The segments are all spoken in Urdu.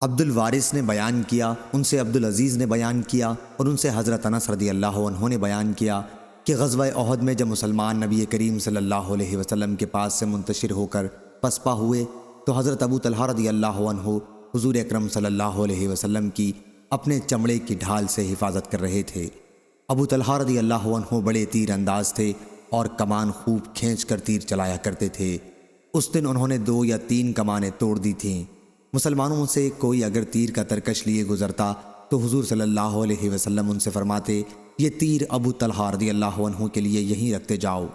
عبد الوارث نے بیان کیا، ان سے عبد العزیز نے بیان کیا اور ان سے حضرت انس رضی اللہ عنہ نے بیان کیا کہ غزوہ احد میں جب مسلمان نبی کریم صلی اللہ علیہ وسلم کے پاس سے منتشر ہو کر پسپا ہوئے تو حضرت ابو طلحہ رضی اللہ عنہ حضور اکرم صلی اللہ علیہ وسلم کی اپنے چمڑے کی ڈھال سے حفاظت کر رہے تھے۔ ابو طلحہ رضی اللہ عنہ بڑے تیر انداز تھے اور کمان خوب کھینچ کر تیر چلایا کرتے تھے۔ اس دن انہوں نے 2 یا 3 کمانیں توڑ دی تھیں۔ مسلمانوں سے کوئی اگر تیر کا ترکش لیے گزرتا تو حضور صلی اللہ علیہ وسلم ان سے فرماتے، یہ تیر ابو طلحہ رضی اللہ عنہ کے لیے یہیں رکھتے جاؤ۔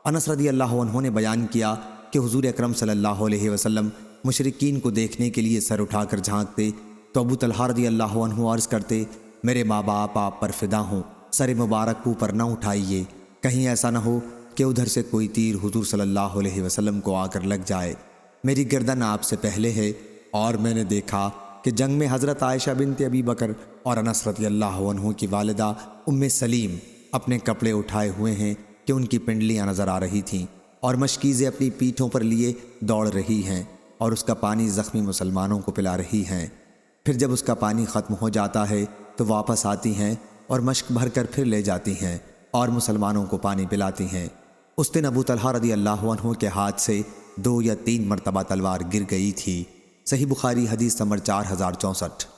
انس رضی اللہ عنہ نے بیان کیا کہ حضور اکرم صلی اللہ علیہ وسلم مشرکین کو دیکھنے کے لیے سر اٹھا کر جھانکتے تو ابو طلحہ رضی اللہ عنہ عرض کرتے، میرے ماں باپ آپ پر فدا ہوں، سر مبارک اوپر نہ اٹھائیے، کہیں ایسا نہ ہو کہ ادھر سے کوئی تیر حضور صلی اللہ علیہ وسلم کو آ کر لگ جائے۔ میری گردن آپ سے پہلے ہے اور میں نے دیکھا کہ جنگ میں حضرت عائشہ بنت ابی بکر اور انس رضی اللہ عنہ کی والدہ ام سلیم اپنے کپڑے اٹھائے ہوئے ہیں کہ ان کی پنڈلیاں نظر آ رہی تھیں اور مشکیزیں اپنی پیٹھوں پر لیے دوڑ رہی ہیں اور اس کا پانی زخمی مسلمانوں کو پلا رہی ہیں۔ پھر جب اس کا پانی ختم ہو جاتا ہے تو واپس آتی ہیں اور مشک بھر کر پھر لے جاتی ہیں اور مسلمانوں کو پانی پلاتی ہیں۔ اس دن ابو طلحہ رضی اللہ عنہ کے ہاتھ سے 2 یا 3 مرتبہ تلوار گر گئی تھی۔ صحیح بخاری حدیث نمبر 4064۔